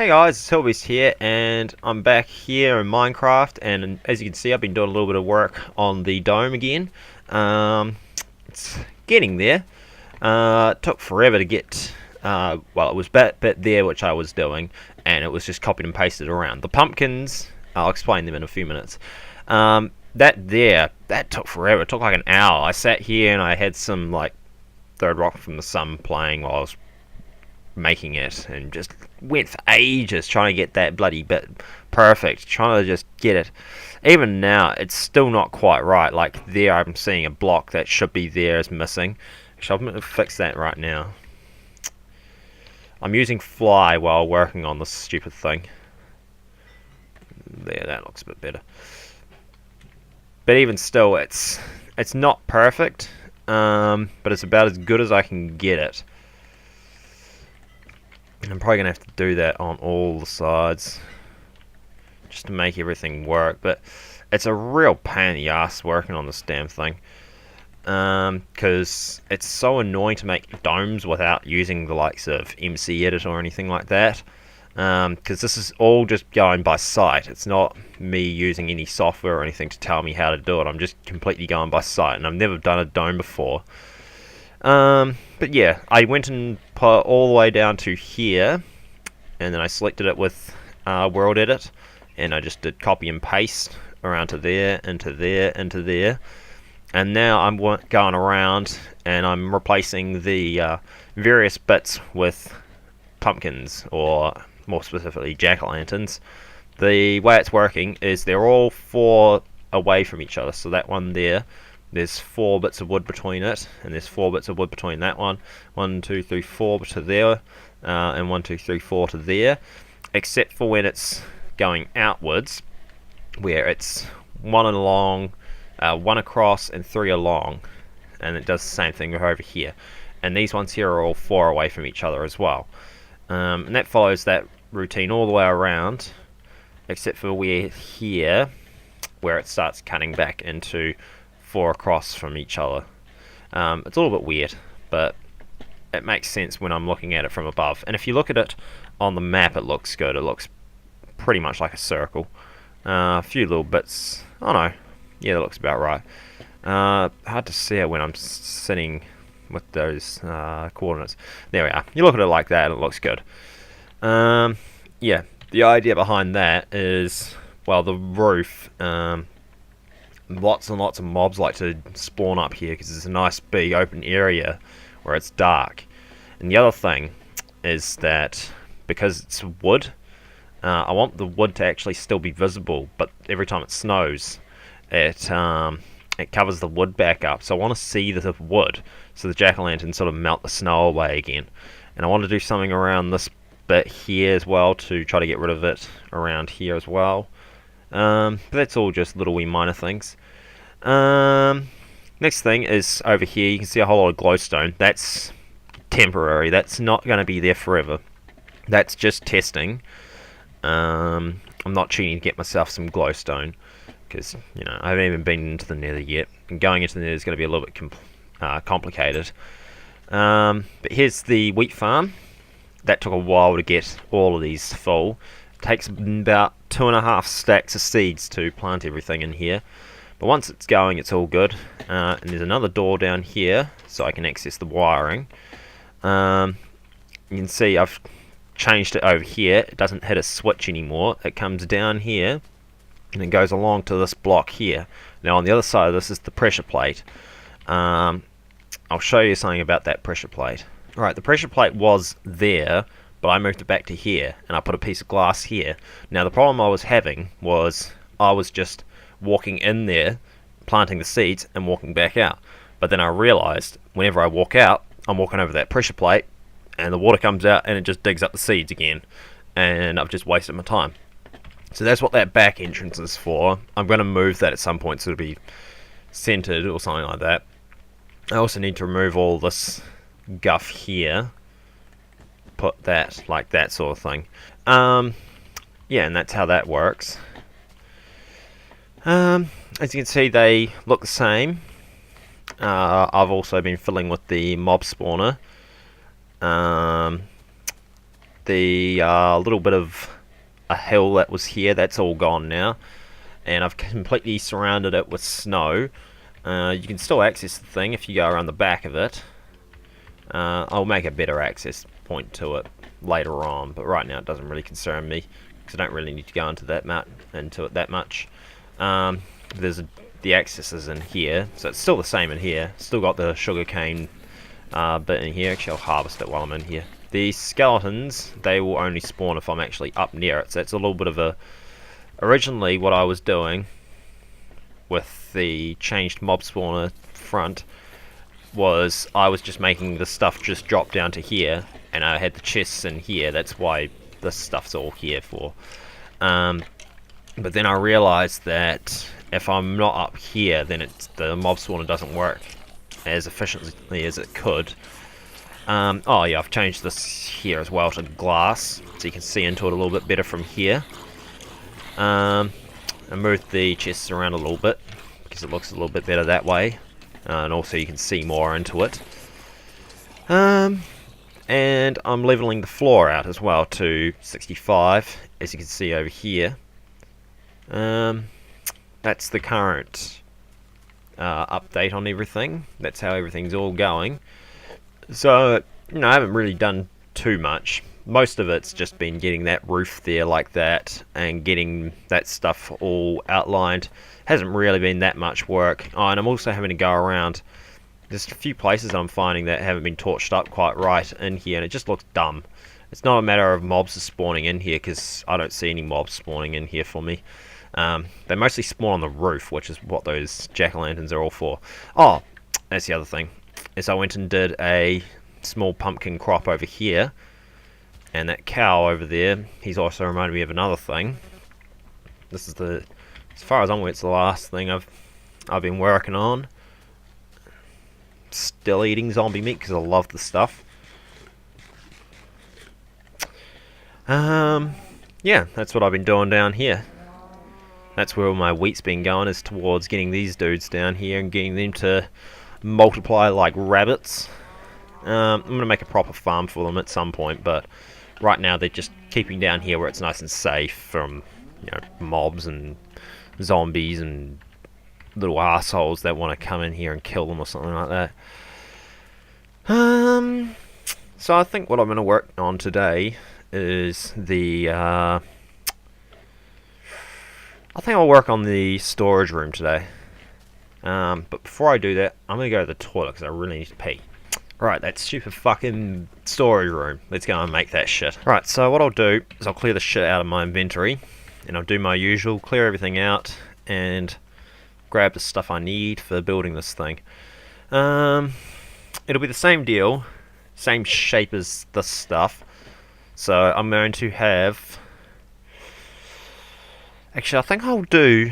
Hey guys, it's Hillbeast here, and I'm back here in Minecraft, and as you can see I've been doing a little bit of work on the dome again. It's getting there. It took forever to get, well, it was a bit there which I was doing, and it was just copied and pasted around. The pumpkins, I'll explain them in a few minutes. That took forever. It took like an hour. I sat here and I had some like Third Rock from the Sun playing while I was making it, and just went for ages trying to get that bloody bit perfect, trying to just get it. Even now it's still not quite right. Like there I'm seeing a block that should be there is missing. Actually, I'm going to fix that right now. I'm using fly while working on this stupid thing. There, that looks a bit better. But even still, it's not perfect, but it's about as good as I can get it. I'm probably going to have to do that on all the sides just to make everything work, but it's a real pain in the ass working on this damn thing, because it's so annoying to make domes without using the likes of MC Edit or anything like that, because this is all just going by sight. It's not me using any software or anything to tell me how to do it. I'm just completely going by sight, and I've never done a dome before. But yeah, I went and put all the way down to here, and then I selected it with World Edit, and I just did copy and paste around to there, into there, into there, and now I'm going around and I'm replacing the various bits with pumpkins, or more specifically jack-o'-lanterns. The way it's working is they're all 4 away from each other, so that one there, there's 4 bits of wood between it, and there's 4 bits of wood between that one. 1, 2, 3, 4 to there, and 1, 2, 3, 4 to there. Except for when it's going outwards, where it's 1 along, 1 across, and 3 along, and it does the same thing over here. And these ones here are all 4 away from each other as well. And that follows that routine all the way around, except for where here, where it starts cutting back into 4 across from each other. It's a little bit weird, but it makes sense when I'm looking at it from above. And if you look at it on the map, it looks good. It looks pretty much like a circle. A few little bits. Oh no, yeah, that looks about right. Hard to see it when I'm sitting with those coordinates. There we are. You look at it like that, and it looks good. Yeah, the idea behind that is, well, the roof. Lots and lots of mobs like to spawn up here because it's a nice big open area where it's dark. And the other thing is that because it's wood, I want the wood to actually still be visible, but every time it snows, it covers the wood back up. So I want to see the wood, so the jack-o'-lantern sort of melt the snow away again. And I want to do something around this bit here as well to try to get rid of it around here as well. But that's all just little wee minor things. Next thing is over here. You can see a whole lot of glowstone. That's temporary. That's not going to be there forever. That's just testing. I'm not cheating to get myself some glowstone, because I haven't even been into the Nether yet, and going into the Nether is going to be a little bit complicated. But here's the wheat farm. That took a while to get all of these full. Takes about 2.5 stacks of seeds to plant everything in here, but once it's going, it's all good. And there's another door down here, so I can access the wiring. You can see I've changed it over here. It doesn't hit a switch anymore. It comes down here, and it goes along to this block here. Now on the other side of this is the pressure plate. I'll show you something about that pressure plate. Alright, the pressure plate was there, but I moved it back to here, and I put a piece of glass here. Now the problem I was having was I was just walking in there, planting the seeds, and walking back out. But then I realized whenever I walk out, I'm walking over that pressure plate, and the water comes out and it just digs up the seeds again, and I've just wasted my time. So that's what that back entrance is for. I'm going to move that at some point so it'll be centered or something like that. I also need to remove all this guff here, put that like that sort of thing. Yeah, and that's how that works. As you can see, they look the same. I've also been filling with the mob spawner. the little bit of a hill that was here, that's all gone now, and I've completely surrounded it with snow. You can still access the thing if you go around the back of it. I'll make a better access point to it later on, but right now it doesn't really concern me because I don't really need to go into it that much. The access is in here, so it's still the same in here. Still got the sugarcane bit in here. Actually, I'll harvest it while I'm in here. The skeletons, they will only spawn if I'm actually up near it, so that's a little bit of a... Originally, what I was doing with the changed mob spawner front was I was just making the stuff just drop down to here, and I had the chests in here. That's why this stuff's all here for. But then I realized that if I'm not up here, then the mob spawner doesn't work as efficiently as it could. Oh yeah, I've changed this here as well to glass, so you can see into it a little bit better from here. I moved the chests around a little bit because it looks a little bit better that way, and also you can see more into it. And I'm leveling the floor out as well to 65, as you can see over here. That's the current update on everything. That's how everything's all going. So, I haven't really done too much. Most of it's just been getting that roof there like that and getting that stuff all outlined. Hasn't really been that much work. Oh, and I'm also having to go around. There's a few places I'm finding that haven't been torched up quite right in here, and it just looks dumb. It's not a matter of mobs are spawning in here, because I don't see any mobs spawning in here for me. They mostly spawn on the roof, which is what those jack-o'-lanterns are all for. Oh, that's the other thing. Is I went and did a small pumpkin crop over here, and that cow over there, he's also reminded me of another thing. This is as far as I'm aware, it's the last thing I've been working on. Still eating zombie meat because I love the stuff. Yeah, that's what I've been doing down here. That's where all my wheat's been going, is towards getting these dudes down here and getting them to multiply like rabbits. I'm going to make a proper farm for them at some point, but right now they're just keeping down here where it's nice and safe from mobs and zombies and little assholes that want to come in here and kill them or something like that. So I think what I'm going to work on today is I think I'll work on the storage room today. But before I do that, I'm going to go to the toilet because I really need to pee. Right, that stupid fucking storage room. Let's go and make that shit. Right, so what I'll do is I'll clear the shit out of my inventory, and I'll do my usual, clear everything out, and grab the stuff I need for building this thing. It'll be the same deal, same shape as this stuff. So I'm going to have... Actually, I think I'll do...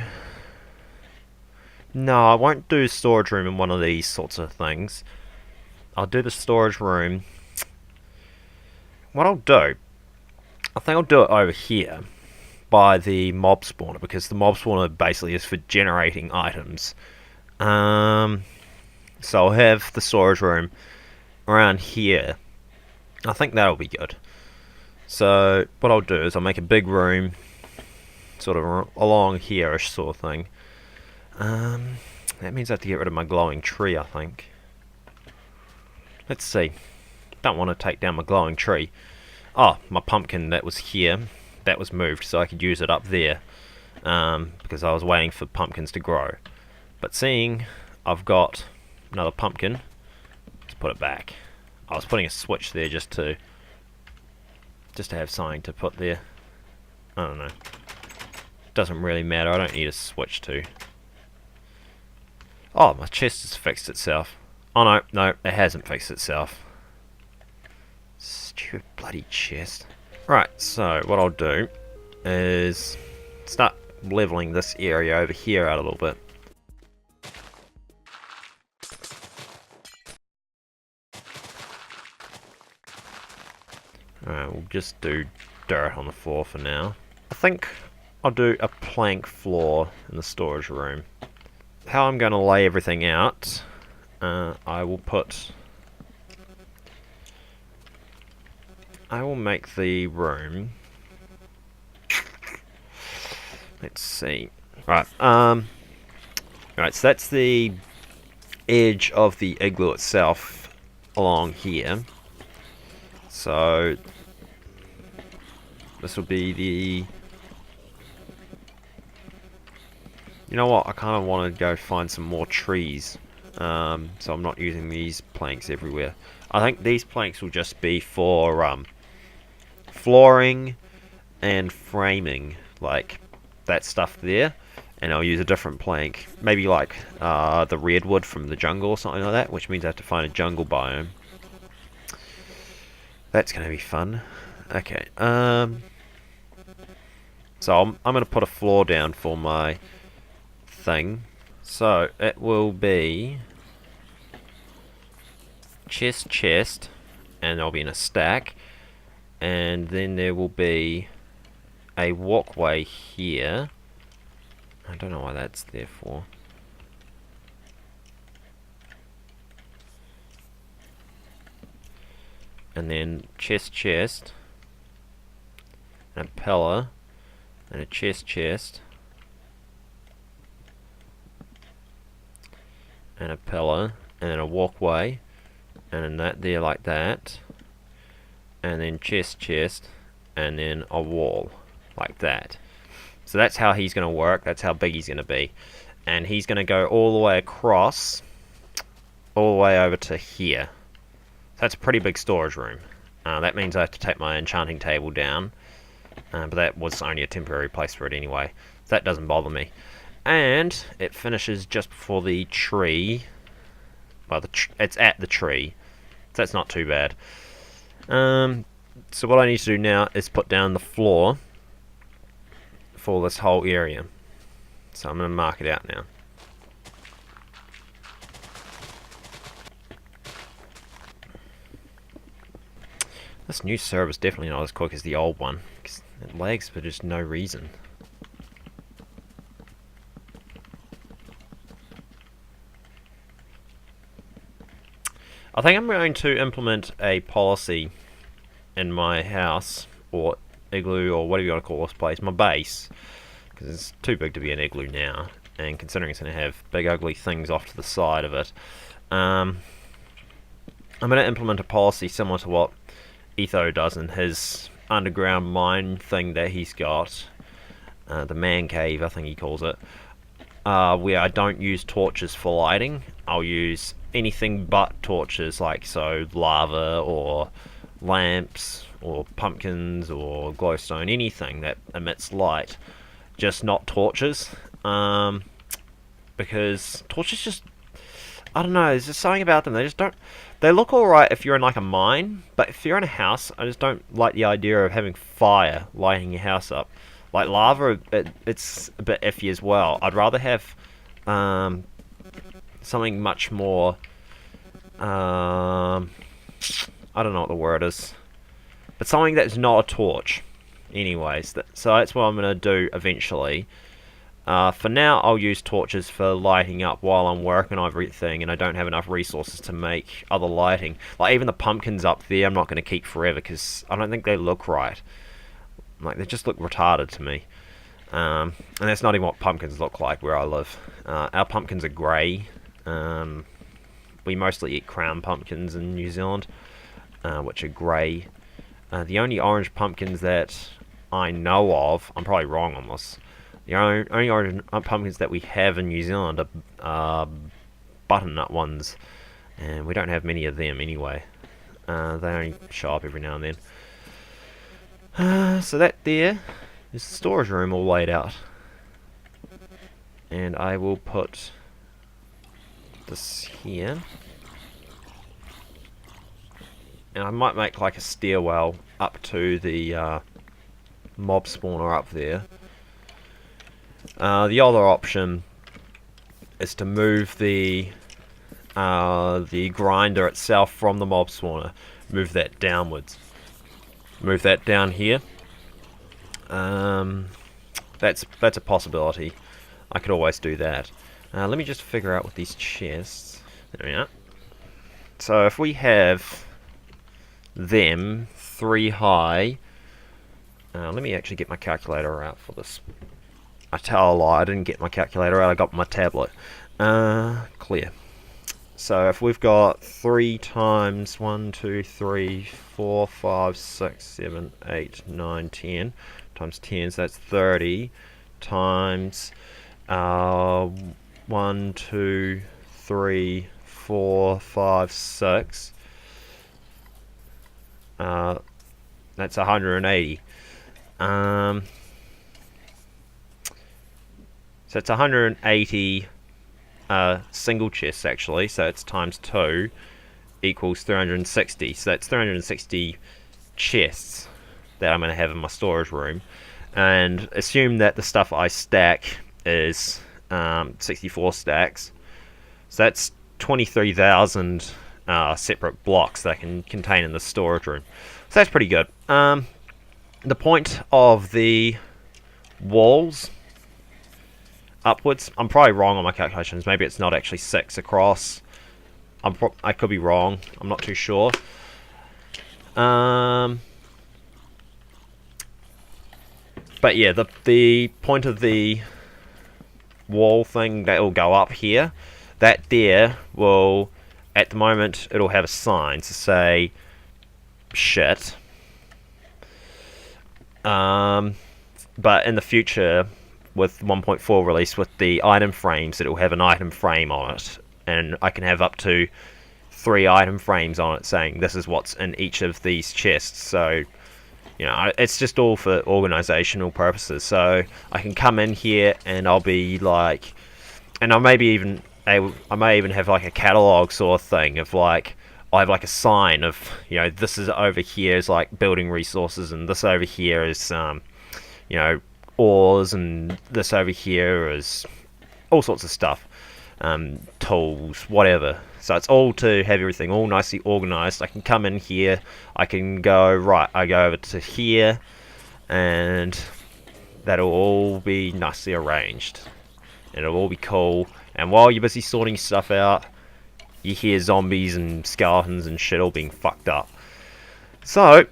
No, I won't do storage room in one of these sorts of things. I'll do the storage room. What I'll do, I think I'll do it over here by the mob spawner, because the mob spawner basically is for generating items. So I'll have the storage room around here. I think that'll be good. So what I'll do is I'll make a big room sort of along here-ish sort of thing. That means I have to get rid of my glowing tree, I think. Let's see. Don't want to take down my glowing tree. Oh, my pumpkin that was here, that was moved so I could use it up there, because I was waiting for pumpkins to grow. But seeing I've got another pumpkin, let's put it back. I was putting a switch there just to have something to put there. I don't know. Doesn't really matter. I don't need a switch to. Oh, my chest has fixed itself. Oh no, it hasn't fixed itself. Stupid bloody chest. Right, so what I'll do is start leveling this area over here out a little bit. Alright, we'll just do dirt on the floor for now. I think I'll do a plank floor in the storage room. How I'm going to lay everything out, I will put I will make the room. Let's see. Right. Right. So that's the edge of the igloo itself along here. So this will be the... You know what? I kind of want to go find some more trees. So I'm not using these planks everywhere. I think these planks will just be for flooring and framing, like that stuff there. And I'll use a different plank, maybe like the redwood from the jungle or something like that, which means I have to find a jungle biome. That's going to be fun. Okay, so I'm going to put a floor down for my thing. So it will be chest, and they'll be in a stack. And then there will be a walkway here. I don't know why that's there for. And then chest, and a pillar, and a chest, and a pillar, and then a walkway, and then that there like that, and then chest, and then a wall like that. So that's how he's going to work. That's how big he's going to be. And he's going to go all the way across, all the way over to here. So that's a pretty big storage room. That means I have to take my enchanting table down. But that was only a temporary place for it anyway. So that doesn't bother me. And it finishes just before the tree. Well, it's at the tree. So that's not too bad. So what I need to do now is put down the floor for this whole area. So I'm going to mark it out now. This new server is definitely not as quick as the old one, because it lags for just no reason. I think I'm going to implement a policy in my house, or igloo, or whatever you want to call this place, my base, because it's too big to be an igloo now, and considering it's going to have big ugly things off to the side of it, I'm going to implement a policy similar to what Etho does in his underground mine thing that he's got, the man cave I think he calls it, where I don't use torches for lighting. I'll use anything but torches, like so lava or lamps or pumpkins or glowstone, anything that emits light, just not torches, because torches just, I don't know, there's just something about them, they just don't, they look alright if you're in like a mine, but if you're in a house, I just don't like the idea of having fire lighting your house up. Like lava, it's a bit iffy as well. I'd rather have something much more, I don't know what the word is, but something that's not a torch. Anyways, so that's what I'm going to do eventually. For now, I'll use torches for lighting up while I'm working on everything, and I don't have enough resources to make other lighting. Like even the pumpkins up there, I'm not going to keep forever because I don't think they look right. Like they just look retarded to me. And that's not even what pumpkins look like where I live. Our pumpkins are grey. We mostly eat crown pumpkins in New Zealand, which are grey. The only orange pumpkins that I know of, I'm probably wrong on this, the only orange pumpkins that we have in New Zealand are butternut ones, and we don't have many of them anyway. They only show up every now and then. So that there is the storage room all laid out. And I will put this here. And I might make like a stairwell up to the mob spawner up there. The other option is to move the grinder itself from the mob spawner. Move that downwards. Move that down here. That's a possibility. I could always do that. Let me just figure out with these chests. There we are. So if we have them 3 high. Let me actually get my calculator out for this. I tell a lie, I didn't get my calculator out, I got my tablet. Clear. So if we've got 3 times 1, 2, 3, 4, 5, 6, 7, 8, 9, 10 times 10, so that's 30 times 1, 2, 3, 4, 5, 6. That's 180. So it's 180 single chests actually, so it's times 2 equals 360. So that's 360 chests that I'm going to have in my storage room, and assume that the stuff I stack is 64 stacks. So that's 23,000 separate blocks that I can contain in the storage room. So that's pretty good. The point of the walls upwards, I'm probably wrong on my calculations. Maybe it's not actually 6 across. I could be wrong. I'm not too sure. But yeah, the point of the wall thing that will go up here, that there will, at the moment, it'll have a sign to say shit. But in the future, with 1.4 release, with the item frames, it'll have an item frame on it, and I can have up to 3 item frames on it saying this is what's in each of these chests. So, you know, it's just all for organizational purposes. So I can come in here and I'll be like, and I may even have like a catalog sort of thing of like, I have like a sign of, you know, this is over here is like building resources, and this over here is you know, ores, and this over here is all sorts of stuff, tools, whatever. So it's all to have everything all nicely organized. I can come in here, I can go, right, I go over to here, and that'll all be nicely arranged, and it'll all be cool. And while you're busy sorting stuff out, you hear zombies and skeletons and shit all being fucked up. So,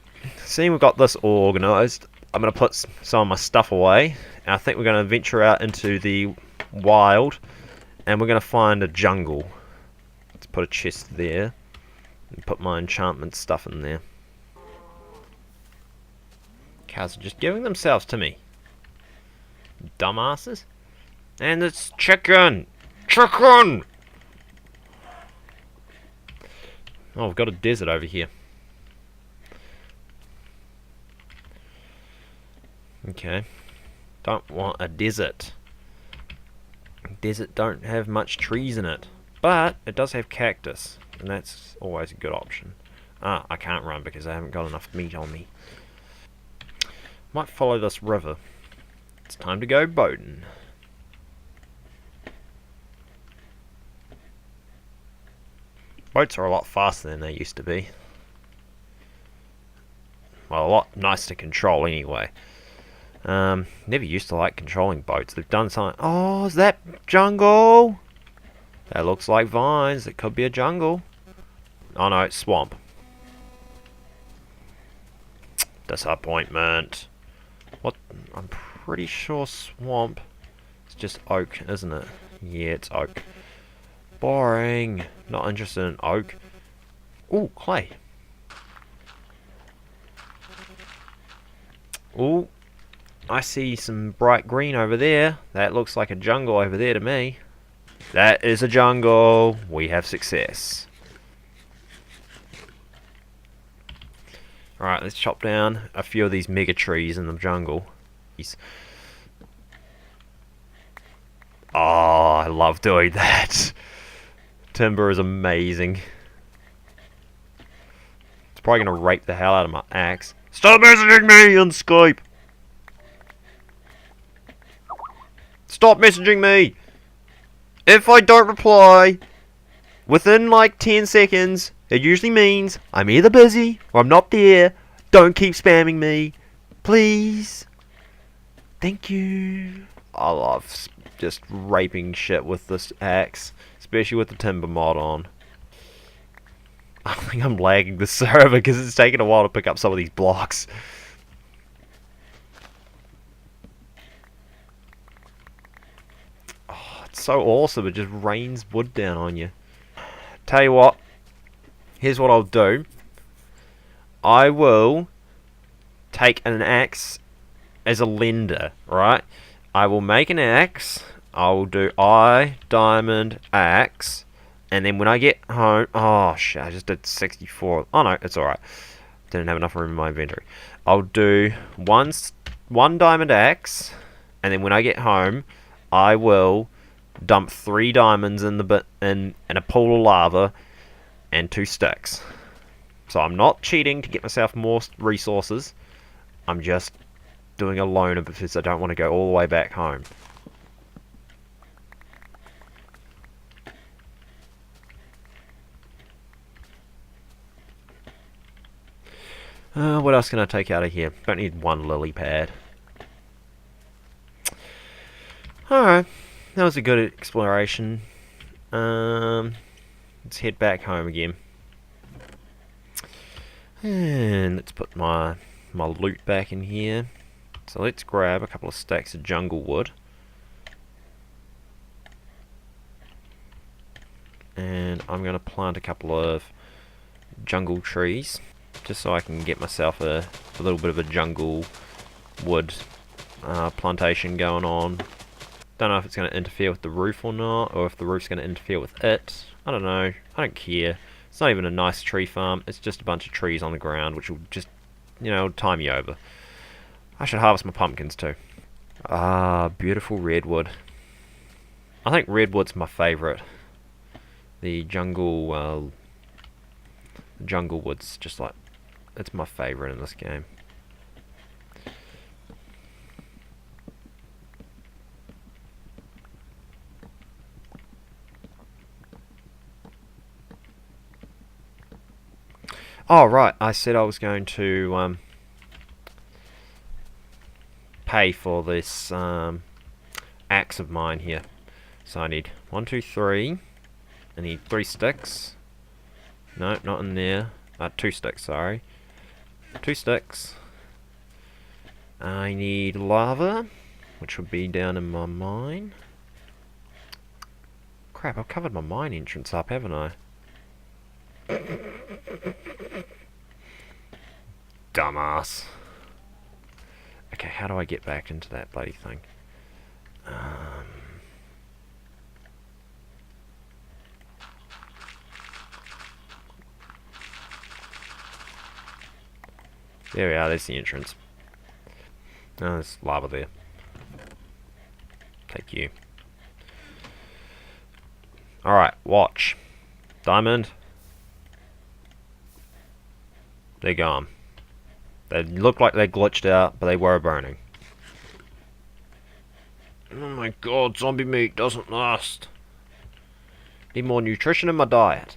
seeing we've got this all organised, I'm going to put some of my stuff away, and I think we're going to venture out into the wild, and we're going to find a jungle. Let's put a chest there, and put my enchantment stuff in there. Cows are just giving themselves to me. Dumbasses. And it's chicken! Chicken! Oh, we've got a desert over here. Okay. Don't want a desert. Desert don't have much trees in it. But it does have cactus, and that's always a good option. I can't run because I haven't got enough meat on me. Might follow this river. It's time to go boating. Boats are a lot faster than they used to be. Well, a lot nicer to control anyway. Never used to like controlling boats. They've done something. Oh, is that jungle? That looks like vines. It could be a jungle. Oh no, it's swamp. Disappointment. What? I'm pretty sure swamp is just oak, isn't it? Yeah, it's oak. Boring. Not interested in oak. Ooh, clay. Ooh, I see some bright green over there. That looks like a jungle over there to me. That is a jungle. We have success. Alright, let's chop down a few of these mega trees in the jungle. Oh, I love doing that. Timber is amazing. It's probably going to rape the hell out of my axe. Stop messaging me on Skype! Stop messaging me! If I don't reply within like 10 seconds, it usually means I'm either busy or I'm not there. Don't keep spamming me. Please. Thank you. I love just raping shit with this axe, especially with the timber mod on. I think I'm lagging the server because it's taking a while to pick up some of these blocks. Oh, it's so awesome. It just rains wood down on you. Tell you what. Here's what I'll do. I will take an axe as a lender, right? I will make an axe. I will do diamond axe. And then when I get home... Oh, shit. I just did 64. Oh, no. It's alright. Didn't have enough room in my inventory. I'll do one diamond axe. And then when I get home, I will dump 3 diamonds in a pool of lava and 2 sticks. So I'm not cheating to get myself more resources. I'm just doing a loner because I don't want to go all the way back home. What else can I take out of here? Don't need 1 lily pad. Alright, that was a good exploration. Let's head back home again. And let's put my loot back in here. So let's grab a couple of stacks of jungle wood. And I'm going to plant a couple of jungle trees. Just so I can get myself a little bit of a jungle wood plantation going on. Don't know if it's going to interfere with the roof or not, or if the roof's going to interfere with it. I don't know. I don't care. It's not even a nice tree farm. It's just a bunch of trees on the ground, which will just, you know, time you over. I should harvest my pumpkins too. Ah, beautiful redwood. I think redwood's my favourite. The jungle wood's just like, it's my favourite in this game. Oh, right, I said I was going to pay for this axe of mine here. So I need 1, 2, 3. I need 3 sticks. No, not in there. 2 sticks, sorry. 2 sticks. I need lava, which would be down in my mine. Crap, I've covered my mine entrance up, haven't I? Dumbass. Okay, how do I get back into that bloody thing? There we are, there's the entrance. Oh, there's lava there. Take you. Alright, watch. Diamond. They're gone. They look like they glitched out, but they were burning. Oh my god, zombie meat doesn't last. Need more nutrition in my diet.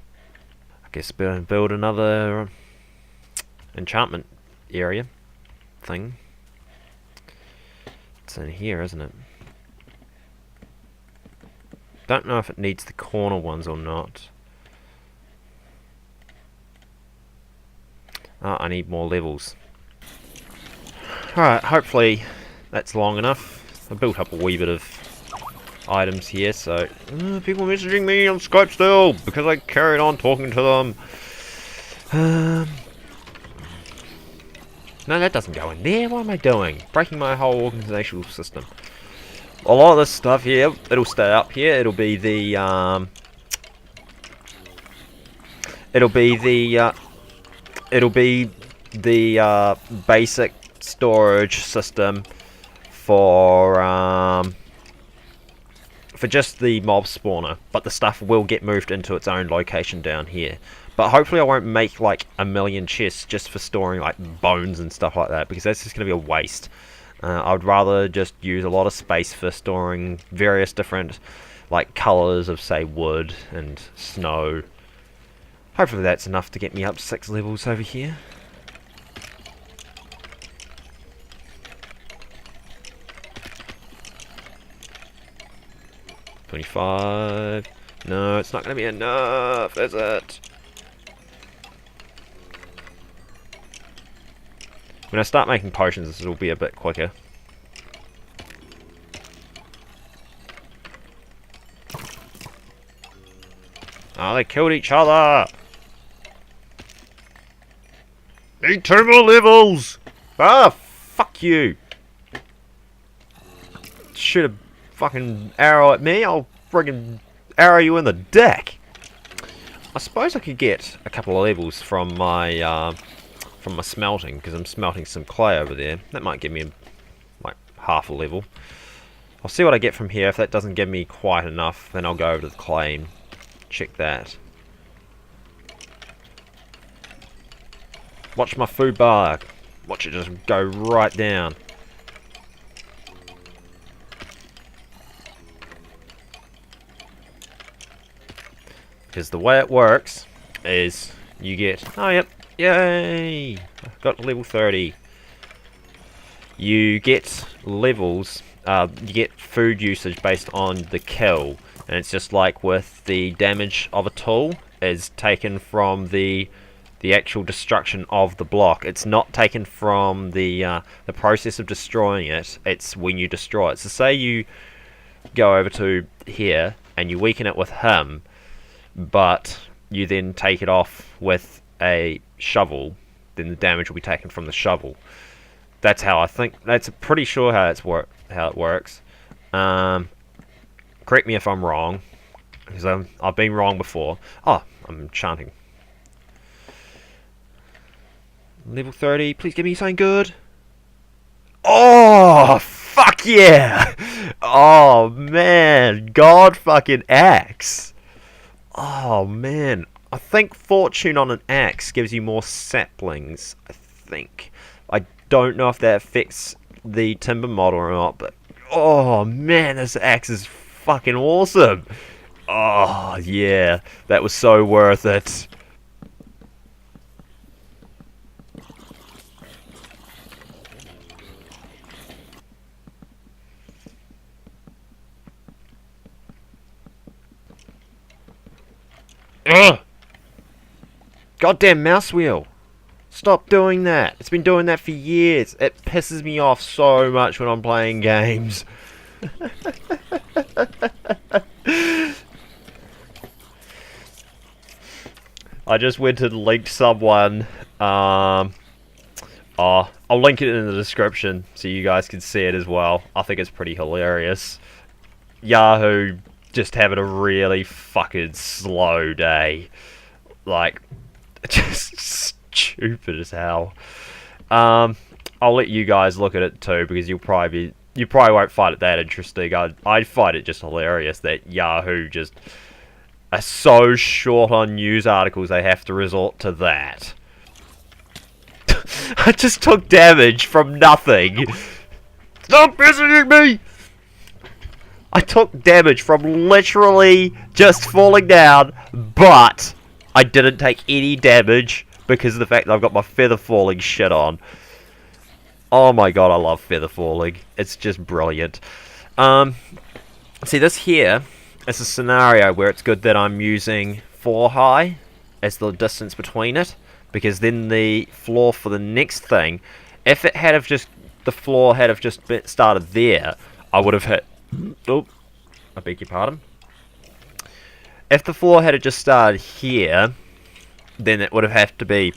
I guess build another enchantment area thing. It's in here, isn't it? Don't know if it needs the corner ones or not. Oh, I need more levels. Alright, hopefully that's long enough. I built up a wee bit of items here, so... people messaging me on Skype still, because I carried on talking to them. No, that doesn't go in there. What am I doing? Breaking my whole organizational system. A lot of this stuff here, it'll stay up here. It'll be the, basic storage system for just the mob spawner, but the stuff will get moved into its own location down here. But hopefully I won't make like a million chests just for storing like bones and stuff like that, because that's just going to be a waste. I would rather just use a lot of space for storing various different like colours of, say, wood and snow. Hopefully that's enough to get me up 6 levels over here. $25. No, it's not going to be enough, is it? When I start making potions, this will be a bit quicker. Oh, they killed each other! Need 2 more levels! Ah, fuck you! Shoot a fucking arrow at me, I'll friggin' arrow you in the dick! I suppose I could get a couple of levels from my smelting, because I'm smelting some clay over there. That might give me like half a level. I'll see what I get from here. If that doesn't give me quite enough, then I'll go over to the clay and check that. Watch my food bar. Watch it just go right down. Because the way it works is you get... Oh, yep. Yay! Got level 30. You get levels... you get food usage based on the kill. And it's just like with the damage of a tool is taken from the actual destruction of the block. It's not taken from the process of destroying it. It's when you destroy it. So say you go over to here and you weaken it with him, but you then take it off with a shovel, then the damage will be taken from the shovel. That's how I think. That's pretty sure how it works. Correct me if I'm wrong, because I've been wrong before. Oh, I'm chanting. Level 30, please give me something good. Oh, fuck yeah! Oh, man. God fucking axe. Oh, man. I think fortune on an axe gives you more saplings, I think. I don't know if that affects the timber model or not, but... Oh, man, this axe is fucking awesome. Oh, yeah. That was so worth it. Ugh! Goddamn mouse wheel! Stop doing that! It's been doing that for years. It pisses me off so much when I'm playing games. I just went and linked someone. I'll link it in the description so you guys can see it as well. I think it's pretty hilarious. Yahoo just having a really fucking slow day. Like, just stupid as hell. I'll let you guys look at it too, because you probably won't find it that interesting. I find it just hilarious that Yahoo just are so short on news articles they have to resort to that. I just took damage from nothing. Stop visiting me! I took damage from literally just falling down, but I didn't take any damage because of the fact that I've got my feather falling shit on. Oh my god, I love feather falling. It's just brilliant. See, this here is a scenario where it's good that I'm using 4 high as the distance between it, because then the floor for the next thing, if it had have just, the floor had have just started there, I would have hit... Oh, I beg your pardon. If the floor had just started here, then it would have had to be...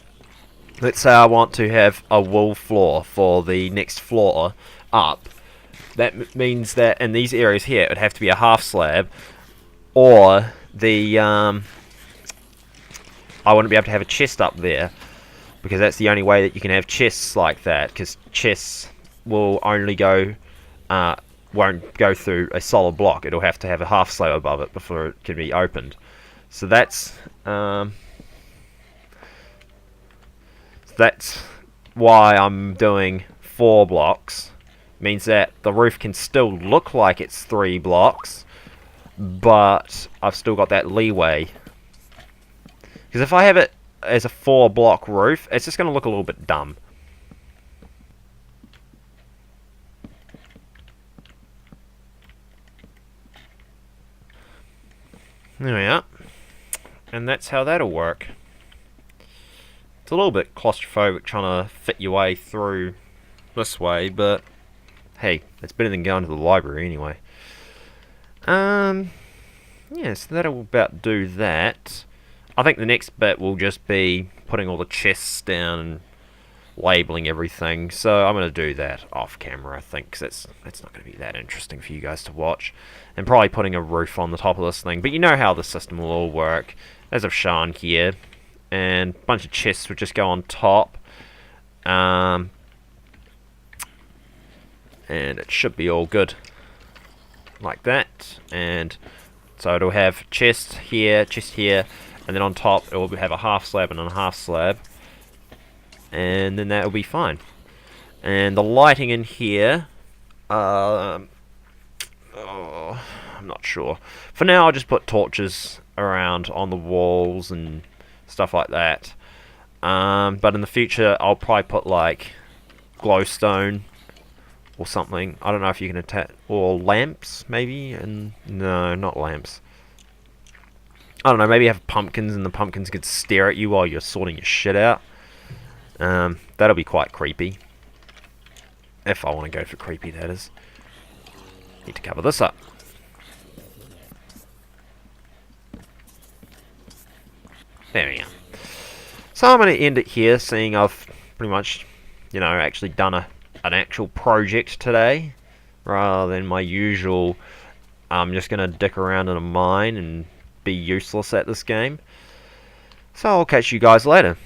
Let's say I want to have a wool floor for the next floor up. That means that in these areas here, it would have to be a half slab, or the... I wouldn't be able to have a chest up there, because that's the only way that you can have chests like that, because chests will only go... won't go through a solid block. It'll have to have a half slab above it before it can be opened. So that's why I'm doing 4 blocks. Means that the roof can still look like it's 3 blocks, but I've still got that leeway. Because if I have it as a 4-block roof, it's just going to look a little bit dumb. There we are. And that's how that'll work. It's a little bit claustrophobic trying to fit your way through this way, but hey, it's better than going to the library anyway. Yeah, so that'll about do that. I think the next bit will just be putting all the chests down and labeling everything, so I'm going to do that off camera, I think, because it's not going to be that interesting for you guys to watch. And probably putting a roof on the top of this thing, but you know how the system will all work, as I've shown here. And a bunch of chests would just go on top. And it should be all good. Like that. And so it'll have chest here, and then on top it will have a half slab and a half slab. And then that'll be fine. And the lighting in here, oh, I'm not sure. For now, I'll just put torches around on the walls and stuff like that. But in the future, I'll probably put like glowstone or something. I don't know if you can attach, or lamps maybe. And no, not lamps. I don't know. Maybe have pumpkins, and the pumpkins could stare at you while you're sorting your shit out. That'll be quite creepy. If I want to go for creepy, that is. Need to cover this up. There we go. So I'm going to end it here, seeing I've pretty much, you know, actually done an actual project today, rather than my usual, I'm just going to dick around in a mine and be useless at this game. So I'll catch you guys later.